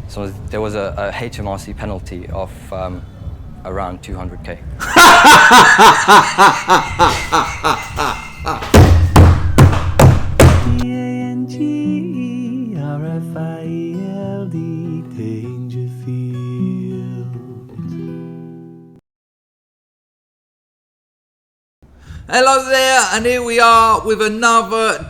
So there was a HMRC penalty of around 200k. Hello there, and here we are with another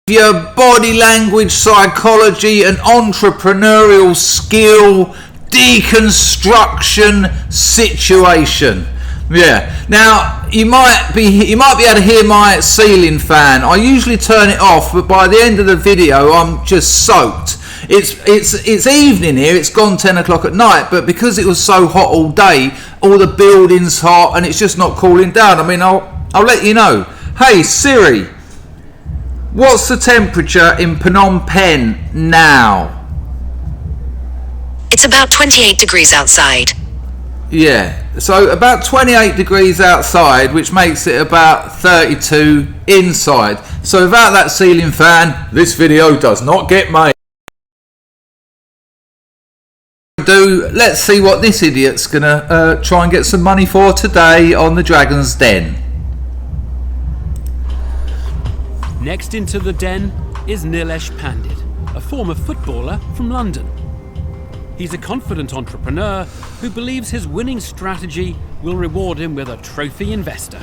your body language, psychology and entrepreneurial skill deconstruction situation. Yeah. Now you might be able to hear my ceiling fan. I usually turn it off, but by the end of the video I'm just soaked. It's evening here, it's gone 10 o'clock at night, but because it was so hot all day, all the building's hot and it's just not cooling down. I mean, I'll let you know. Hey Siri, what's the temperature in Phnom Penh now? It's about 28 degrees outside. Yeah, so about 28 degrees outside, which makes it about 32 inside. So without that ceiling fan, this video does not get made. Let's see what this idiot's gonna try and get some money for today on the Dragon's Den. Next into the den is Nilesh Pandit, a former footballer from London. He's a confident entrepreneur who believes his winning strategy will reward him with a trophy investor.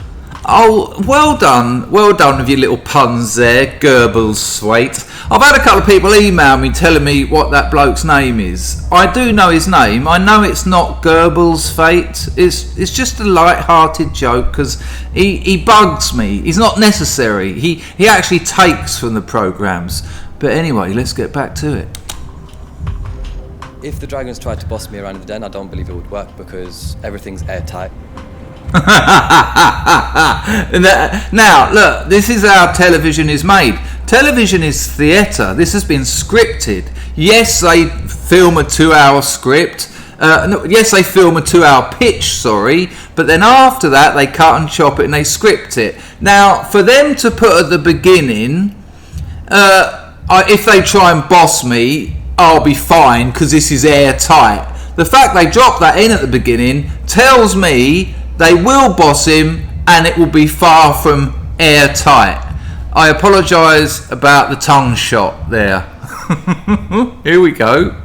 Oh, well done with your little puns there, Goebbels-Thwaite. I've had a couple of people email me telling me what that bloke's name is. I do know his name. I know it's not Goebbels-Thwaite. It's just a light-hearted joke because he bugs me. He's not necessary. He actually takes from the programmes. But anyway, let's get back to it. If the Dragons tried to boss me around in the den, I don't believe it would work because everything's airtight. Now look, this is how television is made. Television is theatre. This has been scripted. Yes, they film a 2-hour script. Yes, they film a 2-hour pitch, sorry, but then after that they cut and chop it and they script it. Now for them to put at the beginning, if they try and boss me, I'll be fine because this is airtight. The fact they drop that in at the beginning tells me they will boss him and it will be far from airtight. I apologise about the tongue shot there. Here we go.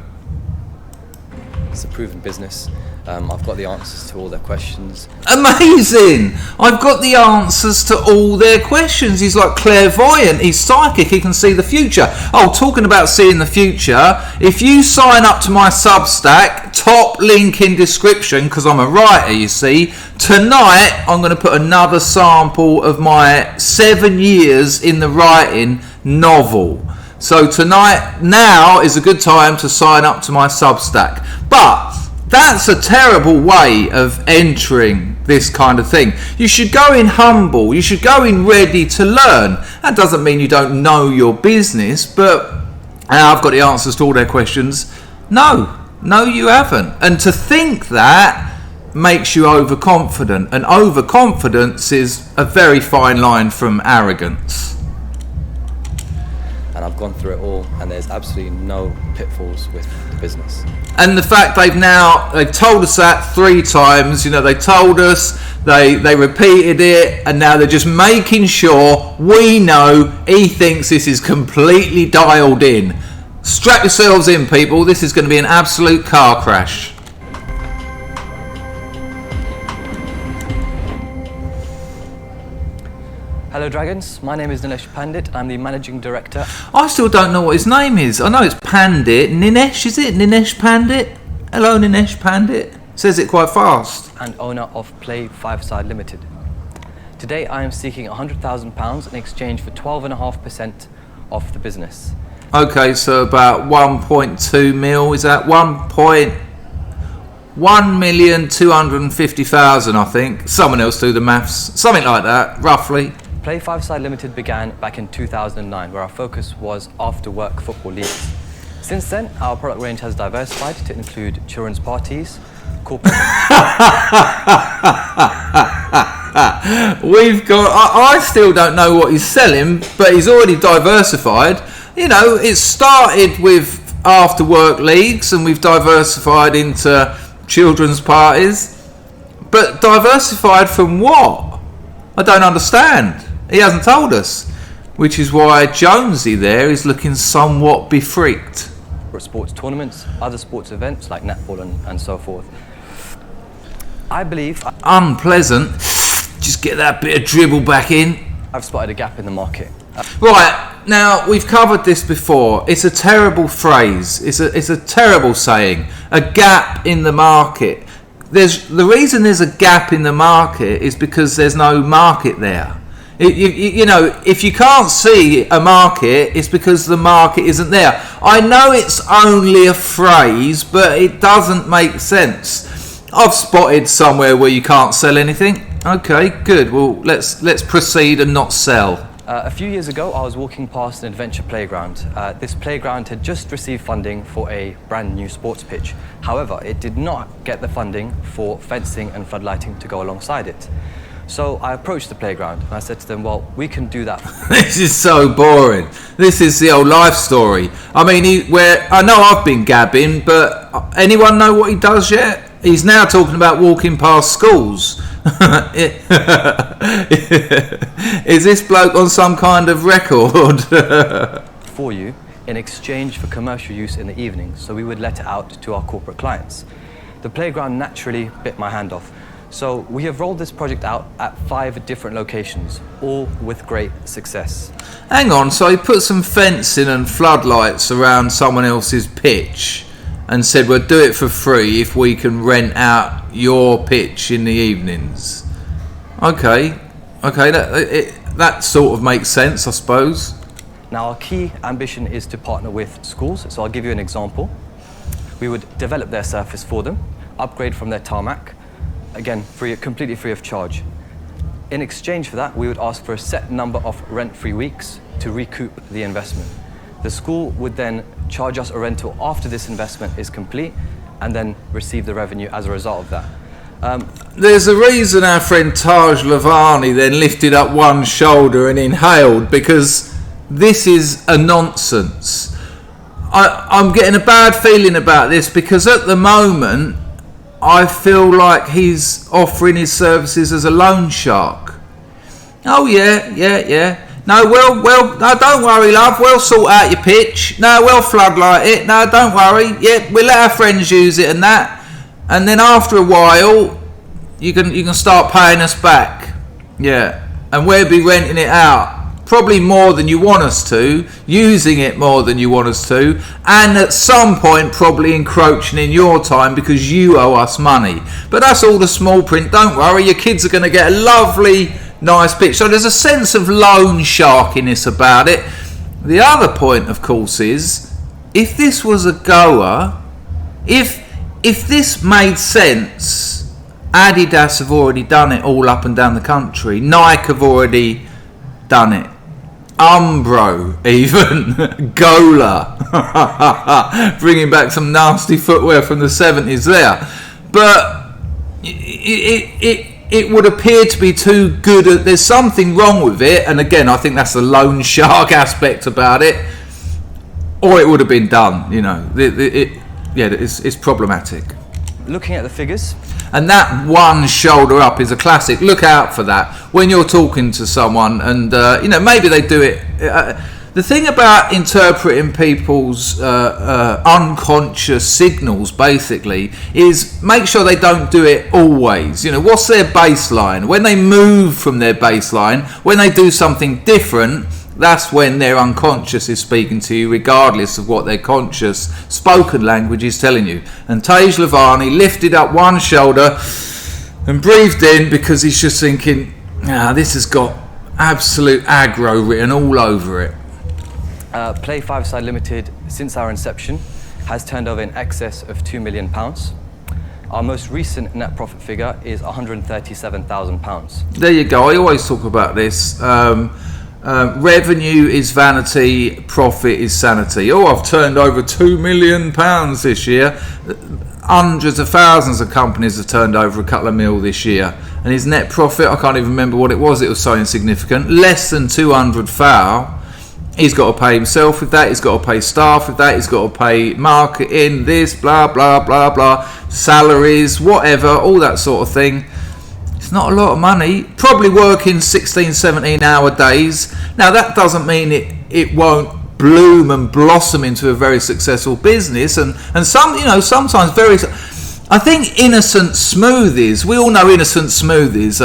It's a proven business. I've got the answers to all their questions. Amazing! I've got the answers to all their questions. He's like clairvoyant, he's psychic, he can see the future. Oh, talking about seeing the future, if you sign up to my Substack, top link in description, because I'm a writer, you see, tonight I'm going to put another sample of my 7 years in the writing novel. So tonight, now is a good time to sign up to my Substack. But that's a terrible way of entering this kind of thing. You should go in humble. You should go in ready to learn. That doesn't mean you don't know your business, but I've got the answers to all their questions. No, you haven't. And to think that makes you overconfident. And overconfidence is a very fine line from arrogance. And I've gone through it all, and there's absolutely no pitfalls with the business. And the fact they've told us that 3 times, they told us, they repeated it, and now they're just making sure we know he thinks this is completely dialed in. Strap yourselves in, people, this is going to be an absolute car crash. Hello Dragons, my name is Nilesh Pandit. I'm the Managing Director. I still don't know what his name is. I know it's Pandit. Ninesh, is it? Ninesh Pandit? Hello Ninesh Pandit. Says it quite fast. And owner of Play 5-Side Limited. Today I am seeking £100,000 in exchange for 12.5% of the business. Okay, so about 1.2 mil. Is that 1,250,000, I think. Someone else do the maths. Something like that, roughly. Play 5-Side Limited began back in 2009, where our focus was after-work football leagues. Since then, our product range has diversified to include children's parties, corporate... We've got... I still don't know what he's selling, but he's already diversified. it started with after work leagues, and we've diversified into children's parties. But diversified from what? I don't understand. He hasn't told us. Which is why Jonesy there is looking somewhat befreaked. Sports tournaments, other sports events like netball and so forth. I believe Unpleasant. Just get that bit of dribble back in. I've spotted a gap in the market. Right, now we've covered this before. It's a terrible phrase. It's a terrible saying. A gap in the market. The reason there's a gap in the market is because there's no market there. If you can't see a market, it's because the market isn't there. I know it's only a phrase, but it doesn't make sense. I've spotted somewhere where you can't sell anything. Okay, good. Well, let's proceed and not sell. A few years ago, I was walking past an adventure playground. This playground had just received funding for a brand new sports pitch. However, it did not get the funding for fencing and floodlighting to go alongside it. So I approached the playground and I said to them, well, we can do that. This is so boring. This is the old life story. I mean, I know I've been gabbing, but anyone know what he does yet? He's now talking about walking past schools. Is this bloke on some kind of record? For you in exchange for commercial use in the evenings, so we would let it out to our corporate clients. The playground naturally bit my hand off. So we have rolled this project out at 5 different locations, all with great success. Hang on, so he put some fencing and floodlights around someone else's pitch and said we'll do it for free if we can rent out your pitch in the evenings. Okay, that sort of makes sense, I suppose. Now our key ambition is to partner with schools, so I'll give you an example. We would develop their surface for them, upgrade from their tarmac, again, completely free of charge. In exchange for that, we would ask for a set number of rent-free weeks to recoup the investment. The school would then charge us a rental after this investment is complete and then receive the revenue as a result of that. There's a reason our friend Taj Lavani then lifted up one shoulder and inhaled, because this is a nonsense. I'm getting a bad feeling about this because at the moment I feel like he's offering his services as a loan shark. Oh yeah. No, no, don't worry, love. We'll sort out your pitch. No, we'll floodlight it. No, don't worry. Yeah, we'll let our friends use it and that. And then after a while, you can start paying us back. Yeah, and we'll be renting it out. Probably more than you want us to, using it more than you want us to, and at some point probably encroaching in your time because you owe us money. But that's all the small print. Don't worry, your kids are going to get a lovely, nice pitch. So there's a sense of loan sharkiness about it. The other point, of course, is if this was a goer, if this made sense, Adidas have already done it all up and down the country. Nike have already done it. Umbro, even Gola, bringing back some nasty footwear from the 70s there. But it would appear to be too good. There's something wrong with it, and again, I think that's the loan shark aspect about it. Or it would have been done. It's problematic. Looking at the figures. And that one shoulder up is a classic. Look out for that when you're talking to someone, and maybe they do it. The thing about interpreting people's unconscious signals, basically, is make sure they don't do it always. What's their baseline? When they move from their baseline, when they do something different, that's when their unconscious is speaking to you, regardless of what their conscious spoken language is telling you. And Taj Lavani lifted up one shoulder and breathed in because he's just thinking, this has got absolute aggro written all over it. Play 5 Side Limited, since our inception, has turned over in excess of £2 million. Our most recent net profit figure is £137,000. There you go. I always talk about this. Revenue is vanity, profit is sanity. I've turned over £2 million this year. Hundreds of thousands of companies have turned over a couple of mil this year. And his net profit, I can't even remember what it was so insignificant, less than 200 foul. He's got to pay himself with that. He's got to pay staff with that. He's got to pay marketing, this, blah, blah, blah, blah, salaries, whatever, all that sort of thing. It's not a lot of money. Probably working 16, 17 hour days. Now, that doesn't mean it won't bloom and blossom into a very successful business. And some, sometimes very... I think innocent smoothies, we all know innocent smoothies,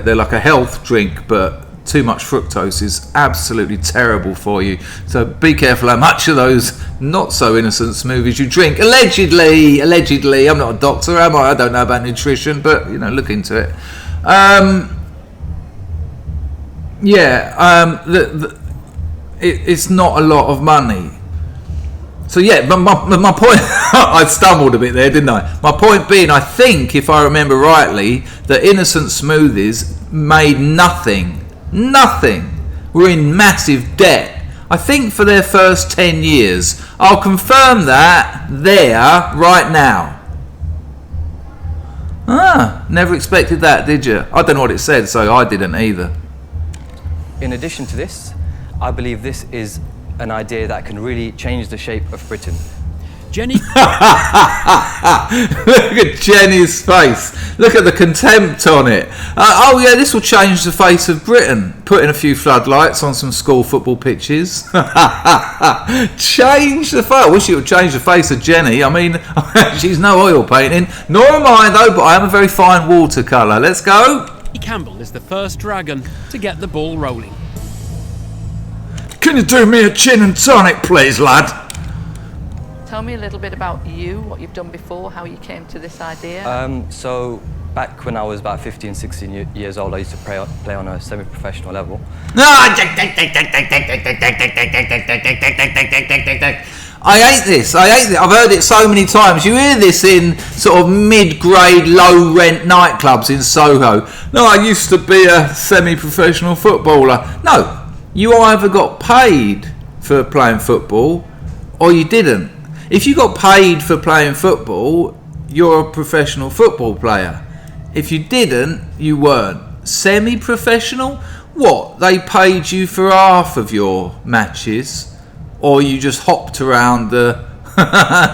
they're like a health drink, but too much fructose is absolutely terrible for you. So be careful how much of those not so innocent smoothies you drink. Allegedly, I'm not a doctor, am I? I don't know about nutrition, but look into it. It's not a lot of money. So yeah, but my point, I stumbled a bit there, didn't I? My point being, I think, if I remember rightly, that innocent smoothies made nothing, were in massive debt. I think for their first 10 years. I'll confirm that there, right now. Never expected that, did you? I don't know what it said, so I didn't either. In addition to this, I believe this is an idea that can really change the shape of Britain. Jenny. Look at Jenny's face. Look at the contempt on it. This will change the face of Britain. Putting a few floodlights on some school football pitches. Change the face. I wish it would change the face of Jenny. I mean, she's no oil painting. Nor am I, though, but I am a very fine watercolour. Let's go. Campbell is the first dragon to get the ball rolling. Can you do me a gin and tonic, please, lad? Tell me a little bit about you, what you've done before, how you came to this idea. So back when I was about 15, 16 years old, I used to play on a semi-professional level. I hate this. I've heard it so many times. You hear this in sort of mid-grade, low-rent nightclubs in Soho. No, I used to be a semi-professional footballer. No. You either got paid for playing football or you didn't. If you got paid for playing football, you're a professional football player. If you didn't, you weren't. Semi-professional? What? They paid you for half of your matches, or you just hopped around the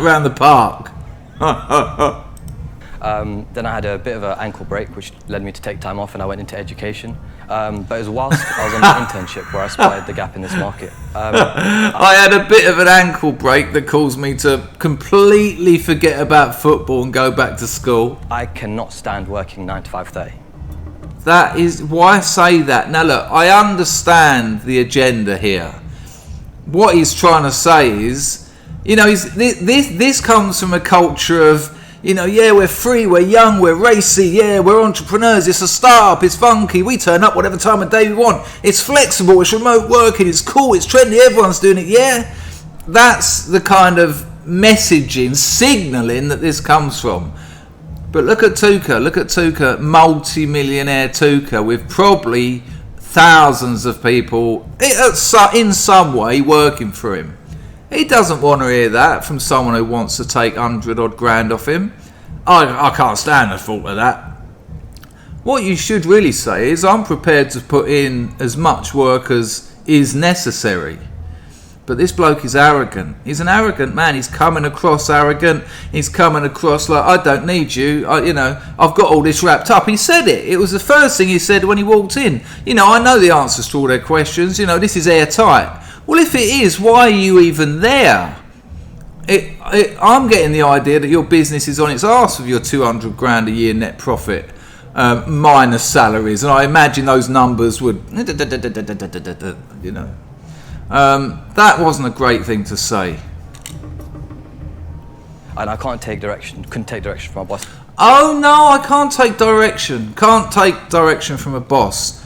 around the park? Then I had a bit of an ankle break, which led me to take time off, and I went into education. But it was whilst I was on my internship where I spotted the gap in this market. I had a bit of an ankle break that caused me to completely forget about football and go back to school. I cannot stand working 9 to 5:30. That is why I say that. Now look, I understand the agenda here. What he's trying to say is, this comes from a culture of, we're free, we're young, we're racy, we're entrepreneurs, it's a start-up, it's funky, we turn up whatever time of day we want, it's flexible, it's remote working, it's cool, it's trendy, everyone's doing it, That's the kind of messaging, signalling that this comes from. But look at Tuka, multi-millionaire Tuka, with probably thousands of people in some way working for him. He doesn't want to hear that from someone who wants to take 100 odd grand off him. I can't stand the thought of that. What you should really say is, I'm prepared to put in as much work as is necessary. But this bloke is arrogant. He's an arrogant man. He's coming across arrogant. He's coming across like, I don't need you. I've got all this wrapped up. He said it. It was the first thing he said when he walked in. I know the answers to all their questions. This is airtight. Well, if it is, why are you even there? I'm getting the idea that your business is on its arse with your 200 grand a year net profit, minus salaries. And I imagine those numbers would, that wasn't a great thing to say. And I couldn't take direction from my boss. Oh no, I can't take direction. Can't take direction from a boss.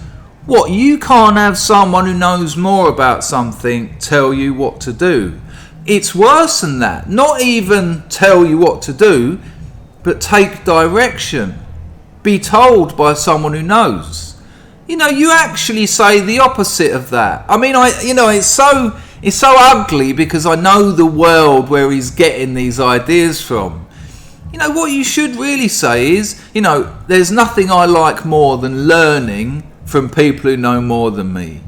What, you can't have someone who knows more about something tell you what to do? It's worse than that. Not even tell you what to do, but take direction. Be told by someone who knows. You actually say the opposite of that. I mean, it's so ugly because I know the world where he's getting these ideas from. What you should really say is, there's nothing I like more than learning from people who know more than me.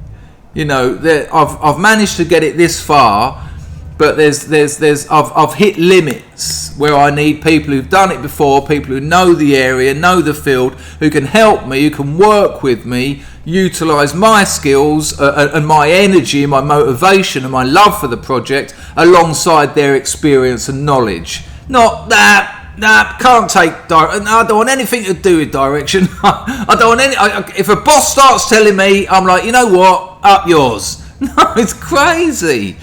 You know, I've managed to get it this far, but I've hit limits where I need people who've done it before, people who know the area, know the field, who can help me, who can work with me, utilise my skills and my energy, my motivation and my love for the project alongside their experience and knowledge. Not that. Nah, can't take direction. I don't want anything to do with direction. I don't want any. If a boss starts telling me, I'm like, you know what? Up yours. No, it's crazy.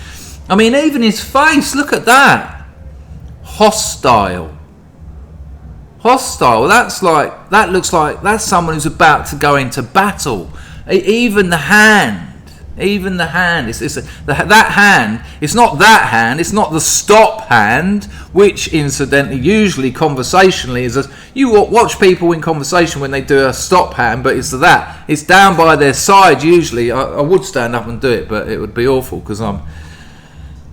I mean, even his face. Look at that. Hostile. That looks like that's someone who's about to go into battle. Even the hand. That hand. It's not that hand. It's not the stop hand, which incidentally, usually conversationally, you watch people in conversation when they do a stop hand, but it's that. It's down by their side usually. I would stand up and do it, but it would be awful because I'm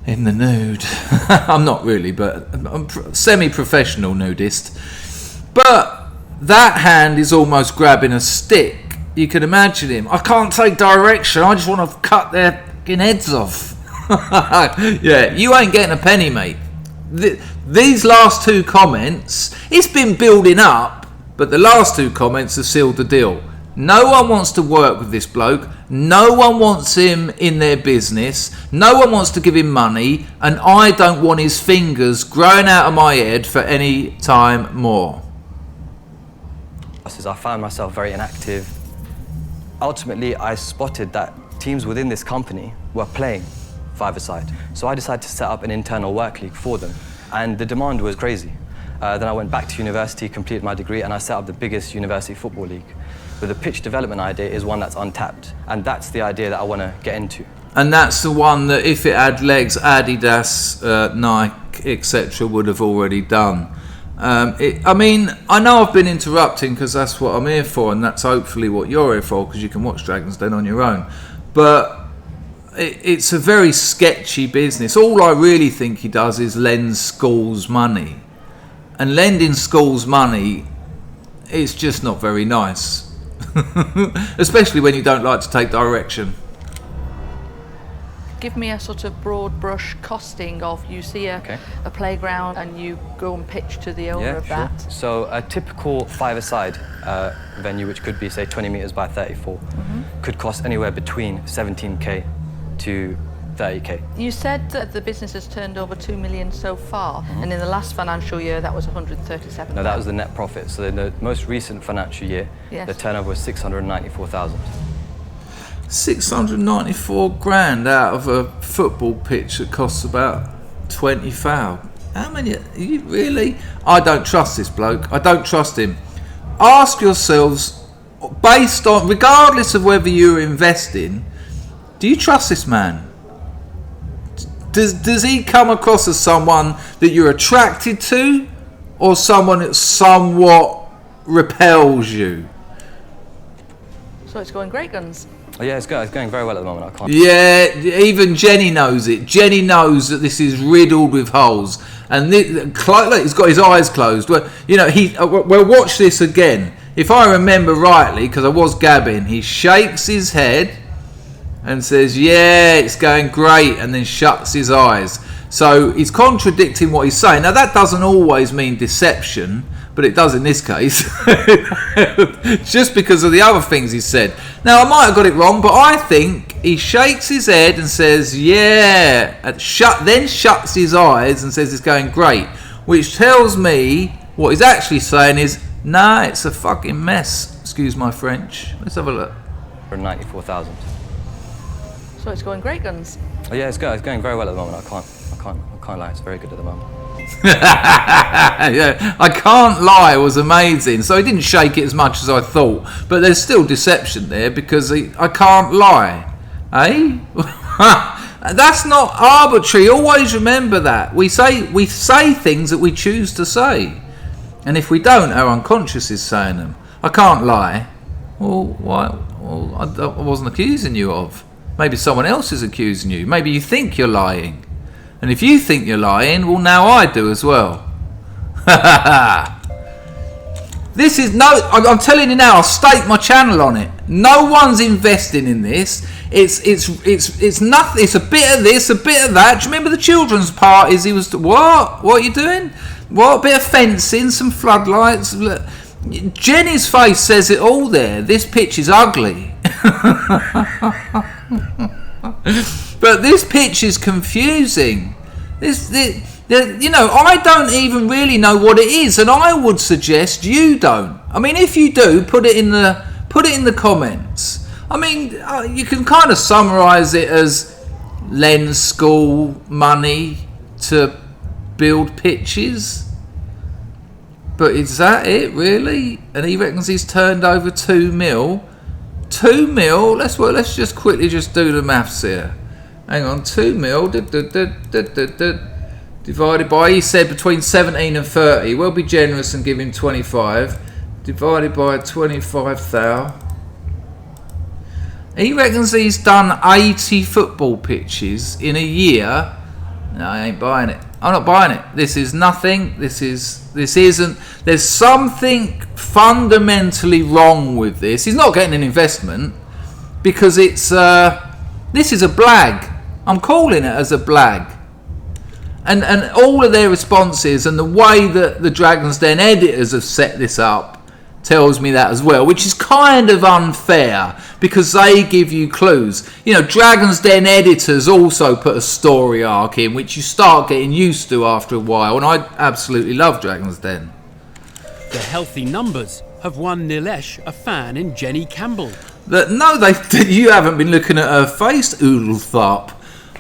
in the nude. I'm not really, but I'm semi-professional nudist. But that hand is almost grabbing a stick. You can imagine him. I can't take direction. I just want to cut their fucking heads off. Yeah, you ain't getting a penny, mate. These last two comments, it's been building up, but the last two comments have sealed the deal. No one wants to work with this bloke. No one wants him in their business. No one wants to give him money. And I don't want his fingers growing out of my head for any time more. I found myself very inactive. Ultimately, I spotted that teams within this company were playing five-a-side. So I decided to set up an internal work league for them. And the demand was crazy. Then I went back to university, completed my degree, and I set up the biggest university football league. But the pitch development idea is one that's untapped. And that's the idea that I want to get into. And that's the one that if it had legs, Adidas, Nike, etc. would have already done. I mean, I know I've been interrupting because that's what I'm here for, and that's hopefully what you're here for, because you can watch Dragon's Den on your own. But it's a very sketchy business. All I really think he does is lend schools money. And lending schools money is just not very nice. Especially when you don't like to take direction. Give me a sort of broad brush costing of you see a playground and you go and pitch to the owner of that. So a typical five-a-side venue, which could be say 20 meters by 34, could cost anywhere between 17k to 30k. You said that the business has turned over 2 million so far, and in the last financial year that was 137. No, that was the net profit. So in the most recent financial year, the turnover was 694,000. 694 grand out of a football pitch that costs about 20 foul. How many? You really? I don't trust this bloke. I don't trust him. Ask yourselves, based on, regardless of whether you're investing, do you trust this man? Does he come across as someone that you're attracted to, or someone that somewhat repels you? So it's going great guns. Oh, yeah, it's going very well at the moment. I can't. Yeah, even Jenny knows it. Jenny knows that this is riddled with holes, and look, he's got his eyes closed. Well, you know, we'll watch this again. If I remember rightly, because I was gabbing, he shakes his head and says, "Yeah, it's going great," and then shuts his eyes. So he's contradicting what he's saying. Now that doesn't always mean deception, but it does in this case. Just because of the other things he said. Now, I might have got it wrong, but I think he shakes his head and says, yeah, and then shuts his eyes and says it's going great, which tells me what he's actually saying is, nah, it's a fucking mess. Excuse my French. Let's have a look. For 94,000. So it's going great guns. Oh, yeah, it's going very well at the moment. I can't lie. It's very good at the moment. Yeah, I can't lie was amazing. So he didn't shake it as much as I thought, but there's still deception there because I can't lie, eh? That's not arbitrary. Always remember that we say things that we choose to say, and if we don't, our unconscious is saying them. I can't lie. Well, why? Well, I wasn't accusing you of. Maybe someone else is accusing you. Maybe you think you're lying. And if you think you're lying, well, now I do as well. This is I'm telling you now, I'll stake my channel on it. No one's investing in this. It's nothing. It's a bit of this, a bit of that. Do you remember the children's parties? He was what? What are you doing? What? A bit of fencing, some floodlights. Jenny's face says it all there. This pitch is ugly. But this pitch is confusing. I don't even really know what it is, and I would suggest you don't. I mean, if you do, put it in the comments. I mean, you can kind of summarise it as lend school money to build pitches. But is that it, really? And he reckons he's turned over 2 mil. 2 mil? Let's just quickly just do the maths here. Hang on, 2 mil divided by, he said between 17 and 30. We'll be generous and give him 25. Divided by 25,000. He reckons he's done 80 football pitches in a year. No, I ain't buying it. I'm not buying it. This is nothing. This isn't. There's something fundamentally wrong with this. He's not getting an investment because this is a blag. I'm calling it as a blag. And all of their responses and the way that the Dragon's Den editors have set this up tells me that as well, which is kind of unfair because they give you clues. Dragon's Den editors also put a story arc in, which you start getting used to after a while, and I absolutely love Dragon's Den. The healthy numbers have won Nilesh a fan in Jenny Campbell. You haven't been looking at her face, Oodletharp.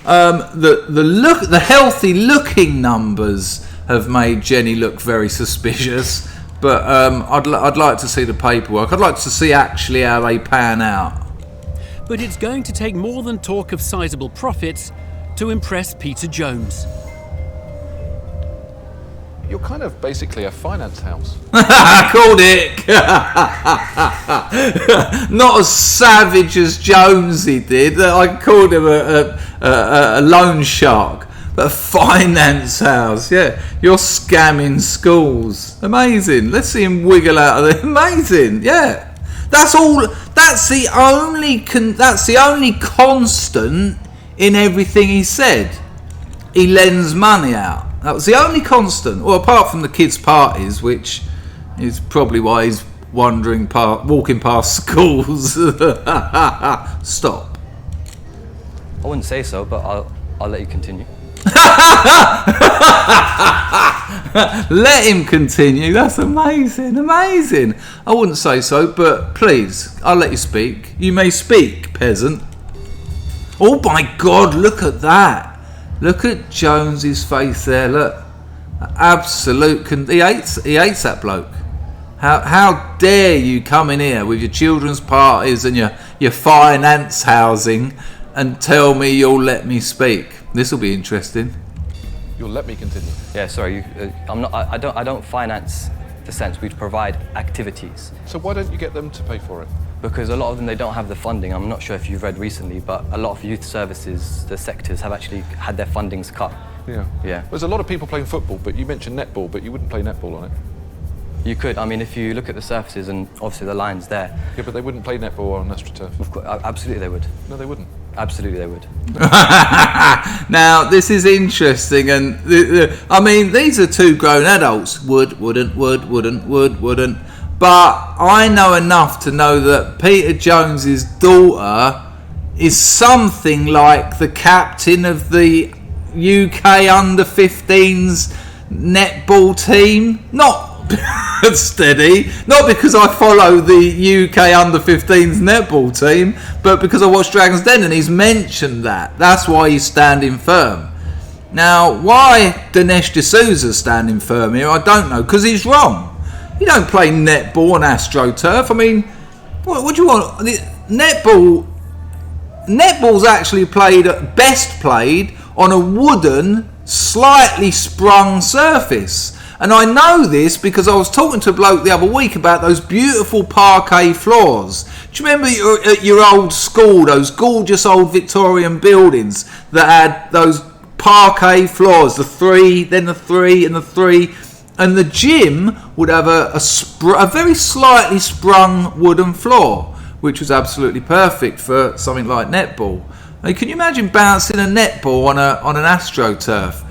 The healthy looking numbers have made Jenny look very suspicious. But I'd like to see the paperwork. I'd like to see actually how they pan out. But it's going to take more than talk of sizable profits to impress Peter Jones. You're kind of basically a finance house. Called it. Not as savage as Jonesy did. I called him a loan shark. But a finance house, yeah. You're scamming schools. Amazing. Let's see him wiggle out of there. Amazing, yeah. That's all. That's the only constant in everything he said. He lends money out. That was the only constant. Well, apart from the kids' parties, which is probably why he's walking past schools. Stop. I wouldn't say so, but I'll let you continue. Let him continue. That's amazing. I wouldn't say so, but please, I'll let you speak. You may speak, peasant. Oh my God, look at that. Look at Jonesy's face there. Look, absolute. He hates that bloke. How dare you come in here with your children's parties and your finance housing and tell me you'll let me speak? This will be interesting. You'll let me continue. Yeah, sorry. I don't finance the sense. We provide activities. So why don't you get them to pay for it? Because a lot of them, they don't have the funding. I'm not sure if you've read recently, but a lot of youth services, the sectors have actually had their fundings cut. Yeah. There's a lot of people playing football, but you mentioned netball, but you wouldn't play netball on it. You could. I mean, if you look at the surfaces and obviously the lines there. Yeah, but they wouldn't play netball on AstroTurf. Of course, absolutely they would. No, they wouldn't. Absolutely they would. Now, this is interesting, and I mean, these are two grown adults. Wouldn't. But I know enough to know that Peter Jones's daughter is something like the captain of the UK under-15s netball team. Not steady, not because I follow the UK under-15s netball team, but because I watch Dragon's Den and he's mentioned that. That's why he's standing firm. Now, why Dinesh D'Souza's standing firm here, I don't know, because he's wrong. You don't play netball on AstroTurf. I mean, what do you want? Netball's actually best played on a wooden, slightly sprung surface. And I know this because I was talking to a bloke the other week about those beautiful parquet floors. Do you remember at your old school, those gorgeous old Victorian buildings that had those parquet floors, the 3, then the 3 and the 3, and the gym would have a very slightly sprung wooden floor. which was absolutely perfect for something like netball. I mean, can you imagine bouncing a netball on an AstroTurf?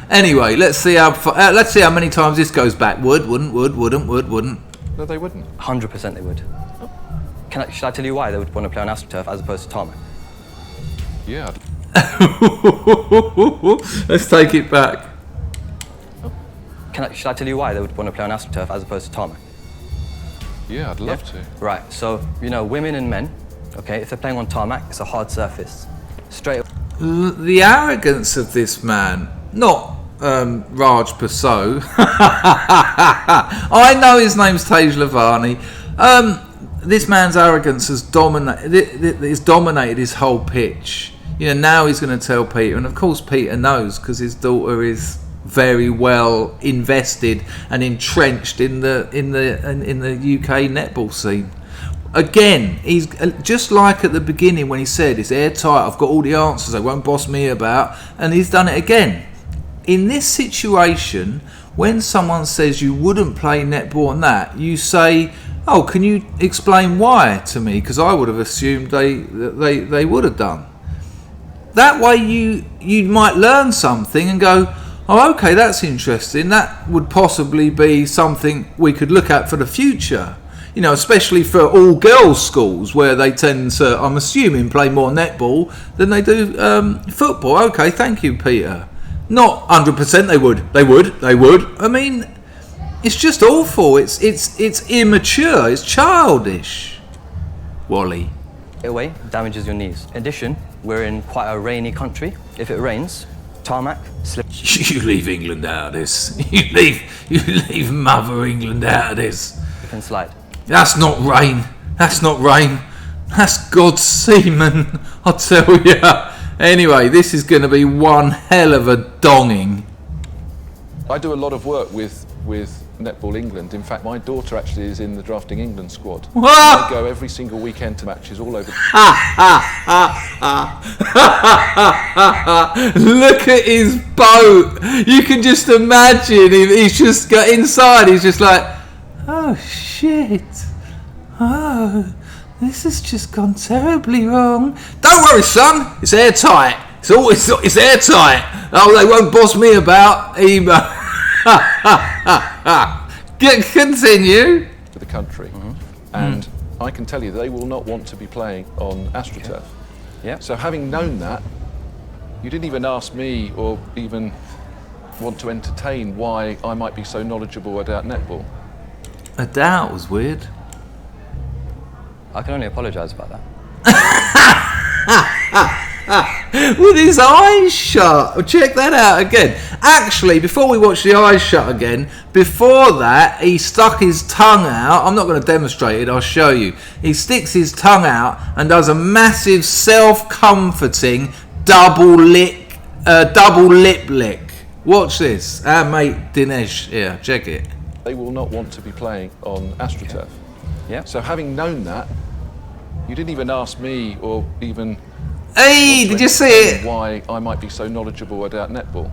Anyway, let's see how many times this goes back. Wouldn't. No, they wouldn't. 100% they would. Should I tell you why they would want to play on AstroTurf as opposed to tarmac? Yeah. Let's take it back. Should I tell you why they would want to play on AstroTurf as opposed to tarmac? Yeah, I'd love to. Right, so, women and men, okay, if they're playing on tarmac, it's a hard surface. Straight The arrogance of this man, not Raj Basu. I know his name's Tej Lavani. This man's arrogance has dominated his whole pitch. Now he's going to tell Peter, and of course Peter knows because his daughter is very well invested and entrenched in the UK netball scene. Again, he's just like at the beginning when he said it's airtight, I've got all the answers, they won't boss me about, and he's done it again. In this situation, when someone says you wouldn't play netball on that, you say, oh, can you explain why to me? Because I would have assumed they would have done. That way you might learn something and go, oh, okay, that's interesting. That would possibly be something we could look at for the future. Especially for all girls schools where they tend to, I'm assuming, play more netball than they do football. Okay, thank you, Peter. Not 100% they would. I mean, it's just awful. It's immature. It's childish. Wally. away damages your knees. In addition, we're in quite a rainy country. If it rains, tarmac, slip. You leave England out of this. You leave Mother England out of this. You can slide. That's not rain. That's God's semen, I'll tell you. Anyway, this is going to be one hell of a donging. I do a lot of work with Netball England. In fact, my daughter actually is in the Drafting England squad. I go every single weekend to matches all over. Look at his boat. You can just imagine him. He's just got inside. He's just like, oh shit. Oh, this has just gone terribly wrong. Don't worry, son. It's airtight. It's airtight. Oh, they won't boss me about either. Continue. To the country, and I can tell you they will not want to be playing on AstroTurf. Okay. Yeah. So having known that, you didn't even ask me or even want to entertain why I might be so knowledgeable about netball. A doubt was weird. I can only apologise about that. With his eyes shut. Check that out again. Actually, before we watch the eyes shut again, before that, he stuck his tongue out. I'm not going to demonstrate it, I'll show you. He sticks his tongue out and does a massive self-comforting double lip lick. Watch this. Our mate Dinesh here, check it. They will not want to be playing on AstroTurf. Yeah. So having known that, you didn't even ask me or even... Hey, did you see it? Why I might be so knowledgeable about netball.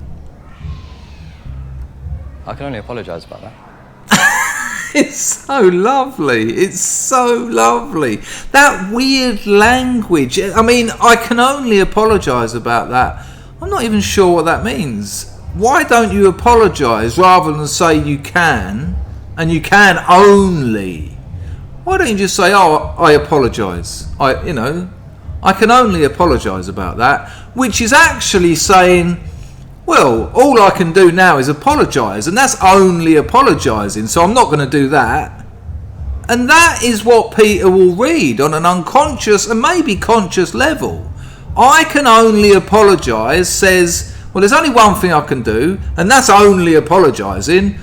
I can only apologise about that. It's so lovely. It's so lovely. That weird language. I mean, I can only apologise about that. I'm not even sure what that means. Why don't you apologise rather than say you can, and you can only? Why don't you just say, oh, I apologise. I can only apologise about that, which is actually saying, well, all I can do now is apologise, and that's only apologising, so I'm not going to do that. And that is what Peter will read on an unconscious and maybe conscious level. I can only apologise says, well, there's only one thing I can do, and that's only apologising,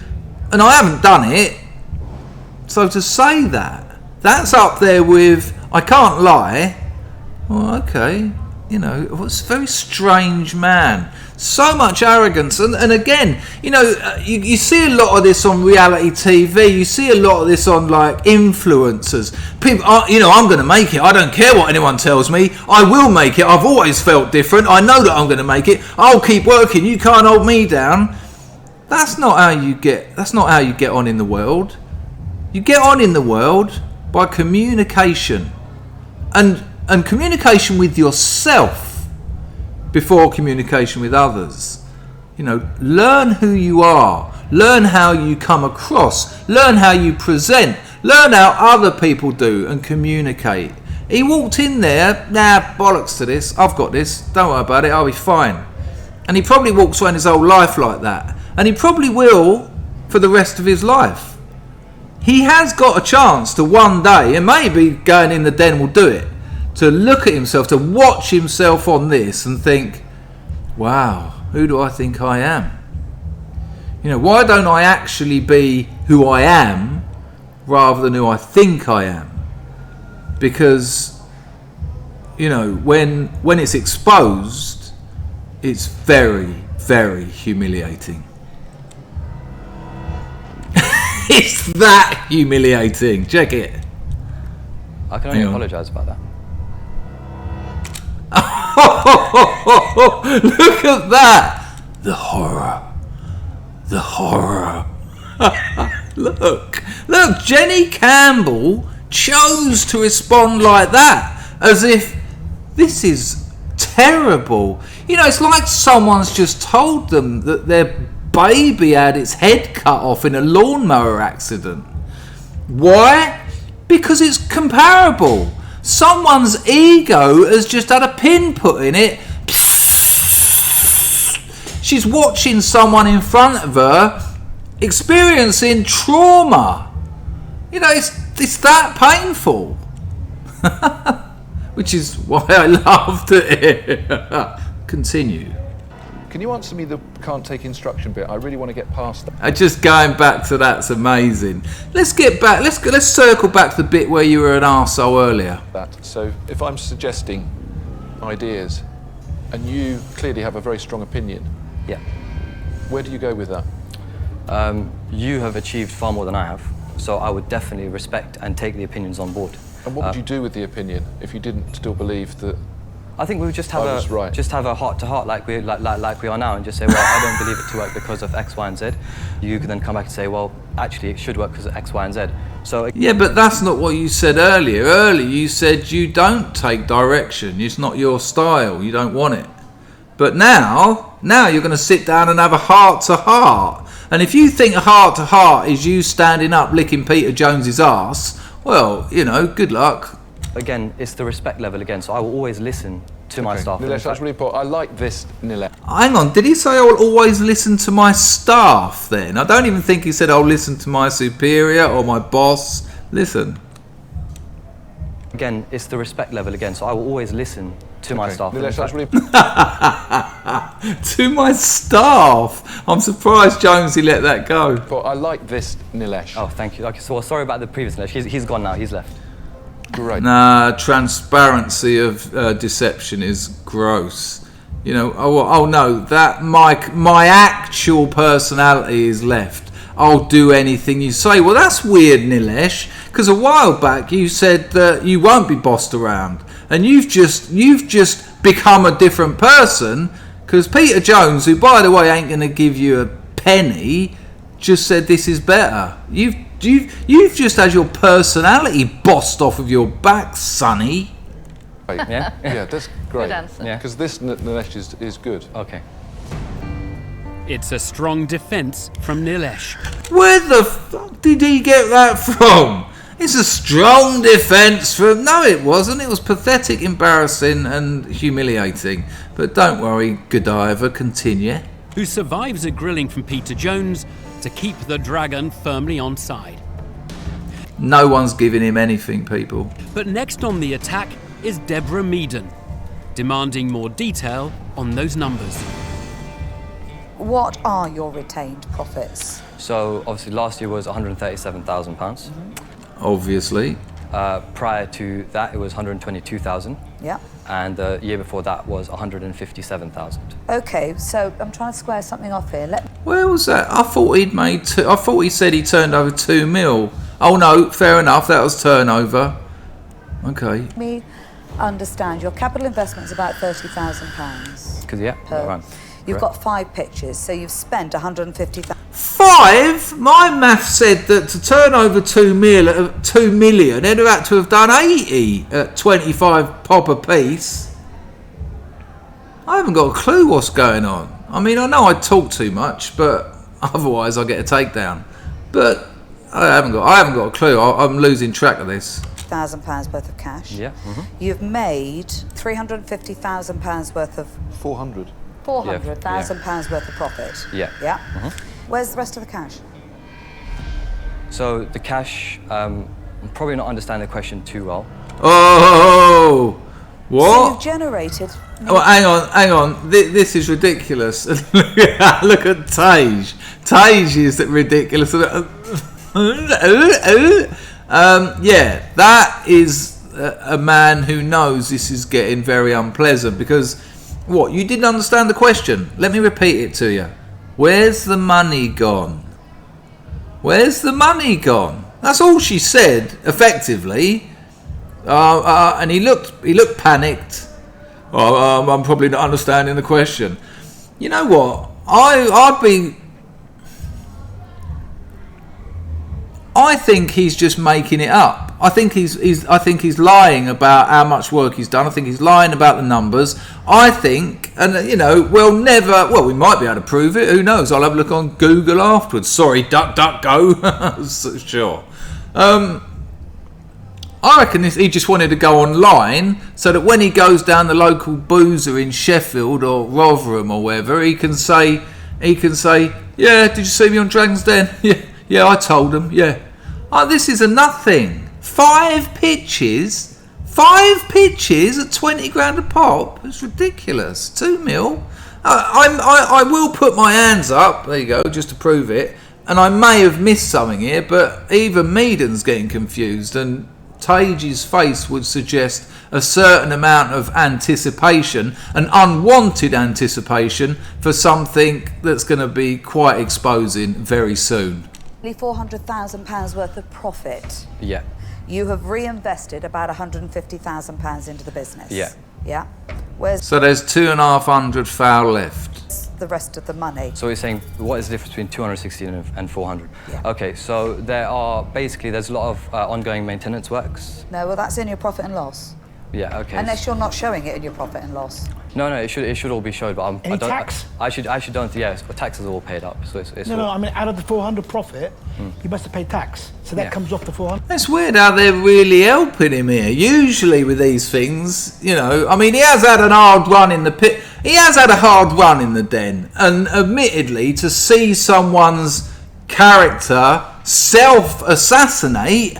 and I haven't done it. So to say that's up there with, I can't lie. Oh, okay, it's a very strange man. So much arrogance, and again, you see a lot of this on reality TV. You see a lot of this on like influencers. People, I'm going to make it. I don't care what anyone tells me. I will make it. I've always felt different. I know that I'm going to make it. I'll keep working. You can't hold me down. That's not how you get on in the world. You get on in the world by communication, and communication with yourself before communication with others. You know, learn who you are, learn how you come across, learn how you present, learn how other people do, and communicate. He walked in there, nah, bollocks to this, I've got this, don't worry about it, I'll be fine. And he probably walks around his whole life like that. And he probably will for the rest of his life. He has got a chance to one day, and maybe going in the den will do it, to look at himself, to watch himself on this and think, wow, who do I think I am? You know, why don't I actually be who I am rather than who I think I am? Because, you know, when it's exposed, it's very, very humiliating. It's that humiliating. Check it. I can only apologise about that. Look at that. The horror. The horror. Look, Jenny Campbell chose to respond like that, as if this is terrible. You know, it's like someone's just told them that their baby had its head cut off in a lawnmower accident. Why? Because it's comparable. Someone's ego has just had a pin put in it. She's watching someone in front of her experiencing trauma. You know, it's that painful. Which is why I loved it. Continue. Can you answer me the can't take instruction bit? I really want to get past that. Just going back to that's amazing. Let's get back. Let's circle back to the bit where you were an arsehole earlier. So if I'm suggesting ideas, and you clearly have a very strong opinion, Yeah. where do you go with that? You have achieved far more than I have, so I would definitely respect and take the opinions on board. And what would you do with the opinion if you didn't still believe that? I think we would just have a heart-to-heart like we are now, and just say, well, I don't believe it to work because of X, Y, and Z. You can then come back and say, well, actually, it should work because of X, Y, and Z. So yeah, but that's not what you said earlier. Earlier, you said you don't take direction. It's not your style. You don't want it. But now you're going to sit down and have a heart-to-heart. And if you think a heart-to-heart is you standing up licking Peter Jones's arse, well, you know, good luck. Again, it's the respect level again, so I will always listen to my staff. Nilesh, that's really important. I like this, Nilesh. Hang on, did he say I will always listen to my staff then? I don't even think he said I'll listen to my superior or my boss. Listen. Again, it's the respect level again, so I will always listen to my staff. Nilesh, that's really to my staff. I'm surprised Jonesy let that go. But I like this, Nilesh. Oh, thank you. Okay, so well, sorry about the previous Nilesh. He's gone now. He's left. Great. Nah, transparency of deception is gross. You know, oh no, that my actual personality is left. I'll do anything you say. Well, that's weird, Nilesh, because a while back you said that you won't be bossed around, and you've just become a different person. Because Peter Jones, who by the way ain't going to give you a penny, just said this is better. You've just had your personality bossed off of your back, Sonny. Yeah? Yeah, that's great. Good answer. Yeah. Because this, Nilesh, is good. Okay. It's a strong defence from Nilesh. Where the fuck did he get that from? It's a strong defence from... No, it wasn't. It was pathetic, embarrassing and humiliating. But don't worry, Godiva, continue. Who survives a grilling from Peter Jones to keep the dragon firmly on side. No one's giving him anything, people. But next on the attack is Deborah Meaden, demanding more detail on those numbers. What are your retained profits? So obviously last year was £137,000. Obviously. Prior to that, it was 122,000. Yeah. And the year before that was 157,000. Okay, so I'm trying to square something off here. Where was that? I thought he'd made I thought he said he turned over 2 mil. Oh no, fair enough, that was turnover. Okay. Let me understand. Your capital investment is about £30,000. Because yeah, around. You've Correct. got 5 pitches, so you've spent 150,000. 5, my math said that to turn over 2 million, they'd have had to have done 80 at 25 pop a piece. I haven't got a clue what's going on. I mean, I know I talk too much, but otherwise I get a takedown. But I haven't got a clue. I'm losing track of this. £1,000 worth of cash. Yeah. You've made £350,000 worth of... 400. £400,000 worth of profit. Yeah. Yeah. Where's the rest of the cash? So the cash, I'm probably not understanding the question too well. Oh, what? So you've generated... Oh, hang on. This is ridiculous. Look at Tage. Tage is ridiculous. Yeah, that is a man who knows this is getting very unpleasant because, what, you didn't understand the question? Let me repeat it to you. Where's the money gone? Where's the money gone? That's all she said, effectively. And he looked panicked. I'm probably not understanding the question. You know what? I think he's just making it up. I think he's lying about how much work he's done. I think he's lying about the numbers. I think, and we might be able to prove it. Who knows? I'll have a look on Google afterwards. Sorry, DuckDuckGo. Sure. I reckon he just wanted to go online so that when he goes down the local boozer in Sheffield or Rotherham or wherever, he can say, yeah, did you see me on Dragon's Den? Yeah, I told him, yeah. Oh, this is a nothing. 5 pitches at 20 grand a pop. It's ridiculous. 2 mil. I will put my hands up, there you go, just to prove it. And I may have missed something here, but even Meaden's getting confused, and Tage's face would suggest a certain amount of anticipation, an unwanted anticipation for something that's going to be quite exposing very soon. £400,000 worth of profit. Yeah. You have reinvested about £150,000 into the business. Yeah. Yeah. Where's So there's 2,500 foul left. the rest of the money? So you're saying, what is the difference between 260 and 400? Yeah. Okay, so there's a lot of ongoing maintenance works. No, well, that's in your profit and loss. Yeah, okay. Unless you're not showing it in your profit and loss. No, it should all be showed, but Any tax? I should don't. Yes, taxes are all paid up, so it's No, all, I mean, out of the 400 profit, you must have paid tax. So that Yeah. comes off the 400. It's weird how they're really helping him here. Usually with these things, I mean, he has had an hard run in the pit. He has had a hard run in the den, and admittedly, to see someone's character self-assassinate,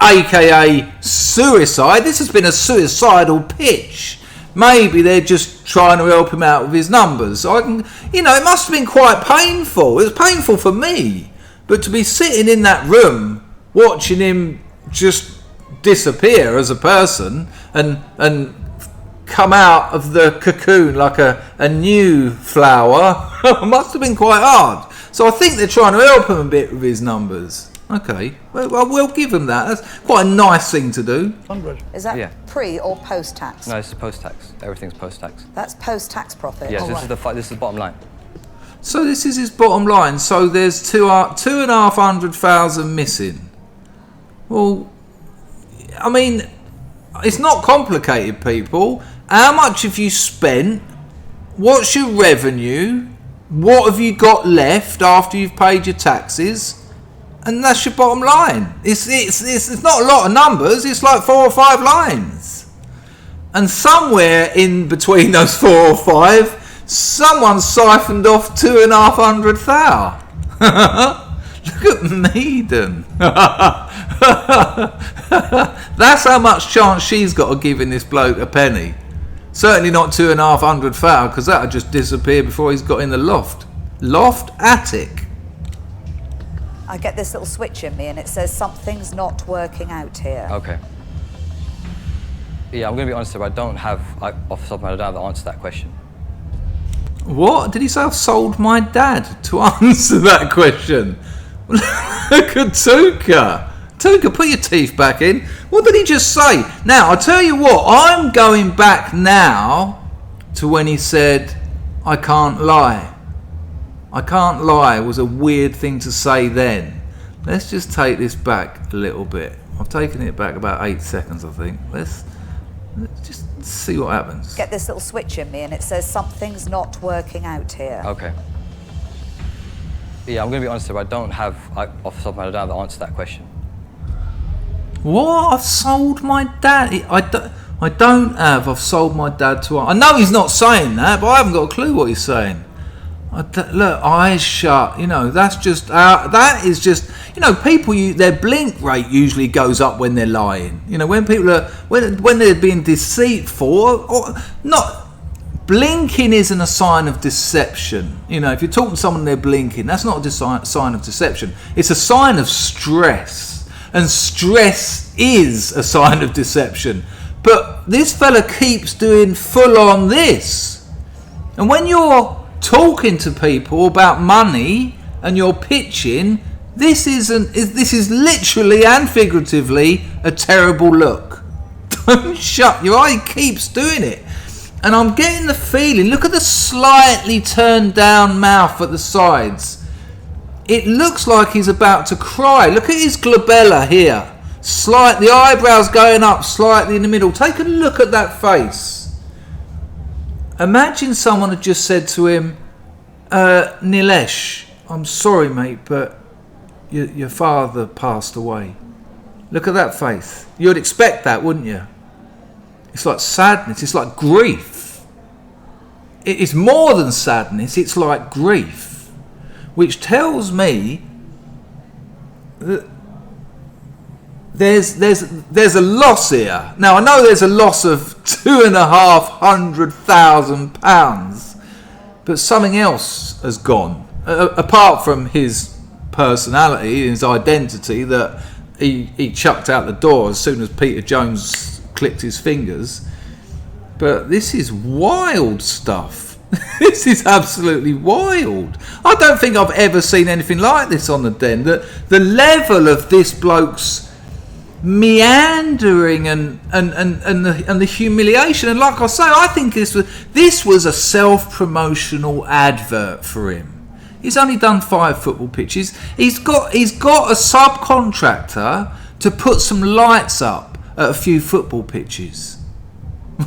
aka suicide, this has been a suicidal pitch. Maybe they're just trying to help him out with his numbers. So it must have been quite painful. It was painful for me. But to be sitting in that room, watching him just disappear as a person and come out of the cocoon like a new flower, must have been quite hard. So I think they're trying to help him a bit with his numbers. Okay, well, we'll give him that. That's quite a nice thing to do. 100. Is that Yeah. pre or post-tax? No, it's post-tax. Everything's post-tax. That's post-tax profit. Yes, Oh, this right. is the bottom line. So this is his bottom line. So there's 2,500,000 missing. Well, I mean, it's not complicated, people. How much have you spent? What's your revenue? What have you got left after you've paid your taxes? And that's your bottom line. It's not a lot of numbers. It's like 4 or 5 lines. And somewhere in between those 4 or 5, someone's siphoned off 2,500,000. Look at Meaden. That's how much chance she's got of giving this bloke a penny. Certainly not 2,500,000, because that'll just disappear before he's got in the loft. Attic. I get this little switch in me and it says something's not working out here. Okay. Yeah, I'm going to be honest here, I don't have, off the top of my head, I don't have the answer to that question. What? Did he say I've sold my dad to answer that question? Look at Tuka. Tuka, put your teeth back in. What did he just say? Now, I'll tell you what, I'm going back now to when he said, I can't lie. I can't lie, it was a weird thing to say then. Let's just take this back a little bit. I've taken it back about 8 seconds, I think. Let's just see what happens. Get this little switch in me and it says something's not working out here. Okay. Yeah, I'm going to be honest here, off the top of my head, I don't have the answer to that question. What? I've sold my dad? I've sold my dad to... I know he's not saying that, but I haven't got a clue what he's saying. Look, eyes shut, that's just... that is just... people, their blink rate usually goes up when they're lying. When people are... When they're being deceitful, or not... Blinking isn't a sign of deception. If you're talking to someone and they're blinking, that's not a sign of deception. It's a sign of stress. And stress is a sign of deception. But this fella keeps doing full on this. And when you're talking to people about money and you're pitching, this is literally and figuratively a terrible look. Don't shut your eye. He keeps doing it. And I'm getting the feeling, look at the slightly turned down mouth at the sides. It looks like he's about to cry. Look at his glabella here. The eyebrows going up slightly in the middle. Take a look at that face. Imagine someone had just said to him, Nilesh, I'm sorry, mate, but your father passed away. Look at that face. You'd expect that, wouldn't you? It's like sadness. It's like grief. It's more than sadness. It's like grief, which tells me that there's a loss here. Now I know there's a loss of £250,000, but something else has gone apart from his personality, his identity that he chucked out the door as soon as Peter Jones clicked his fingers. But this is wild stuff. This is absolutely wild. I don't think I've ever seen anything like this on the Den. The level of this bloke's meandering and the humiliation, and like I say, I think this was a self-promotional advert for him. He's only done 5 football pitches. He's got a subcontractor to put some lights up at a few football pitches.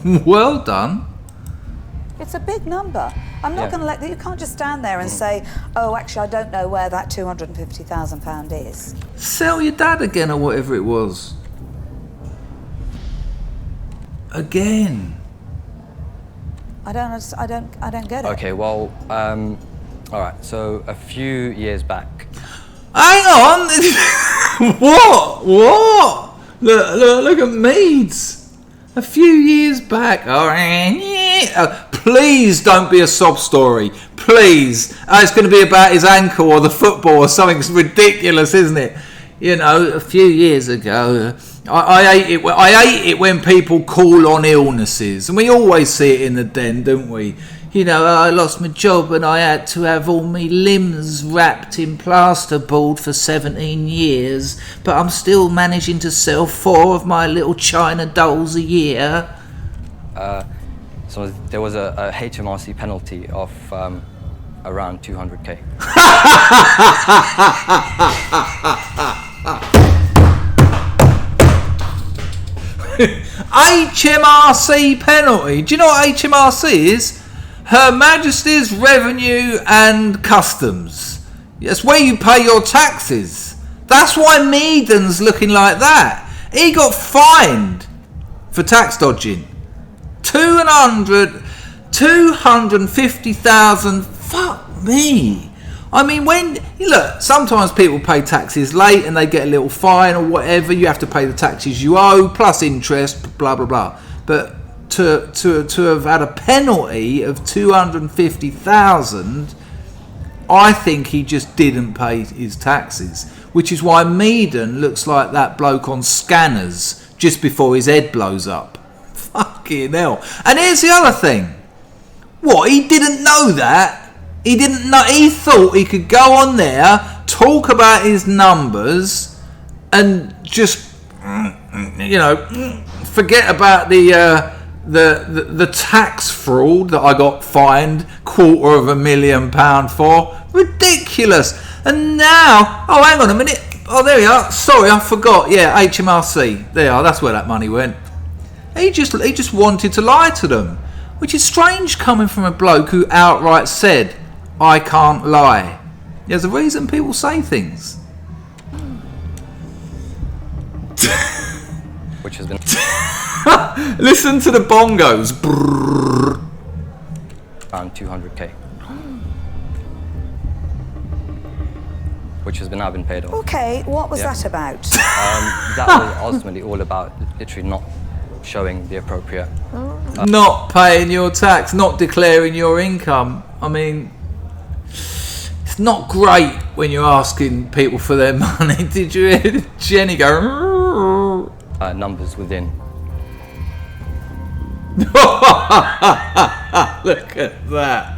Well done. It's a big number. I'm not going to let you can't just stand there and say, oh, actually, I don't know where that £250,000 is. Sell your dad again or whatever it was. Again. I don't get it. Okay, well, all right. So a few years back. Hang on. What? Look at Meads. A few years back. Please don't be a sob story. Please. It's going to be about his ankle or the football or something ridiculous, isn't it? A few years ago, I hate it when people call on illnesses. And we always see it in the Den, don't we? I lost my job and I had to have all my limbs wrapped in plasterboard for 17 years, but I'm still managing to sell 4 of my little China dolls a year. So there was a HMRC penalty of around 200k. HMRC penalty. Do you know what HMRC is? Her Majesty's Revenue and Customs. That's where you pay your taxes. That's why Meaden's looking like that. He got fined for tax dodging. 250,000. Fuck me. I mean, look, sometimes people pay taxes late and they get a little fine or whatever. You have to pay the taxes you owe plus interest, blah blah blah. But to have had a penalty of 250,000, I think he just didn't pay his taxes, which is why Meaden looks like that bloke on Scanners just before his head blows up. Fucking hell. And here's the other thing. What, he didn't know that? He didn't know. He thought he could go on there, talk about his numbers, and just, forget about the tax fraud that I got fined £250,000 for. Ridiculous. And now, oh, hang on a minute. Oh, there you are. Sorry, I forgot. Yeah, HMRC. There you are. That's where that money went. He just wanted to lie to them, which is strange coming from a bloke who outright said, "I can't lie." There's a reason people say things. Which has been Listen to the bongos. Brrr. around 200k. Which has now been paid off. Okay, what was that about? That was ultimately all about literally not showing the appropriate... Not paying your tax, not declaring your income. I mean, it's not great when you're asking people for their money. Did you hear Jenny go? numbers within. Look at that.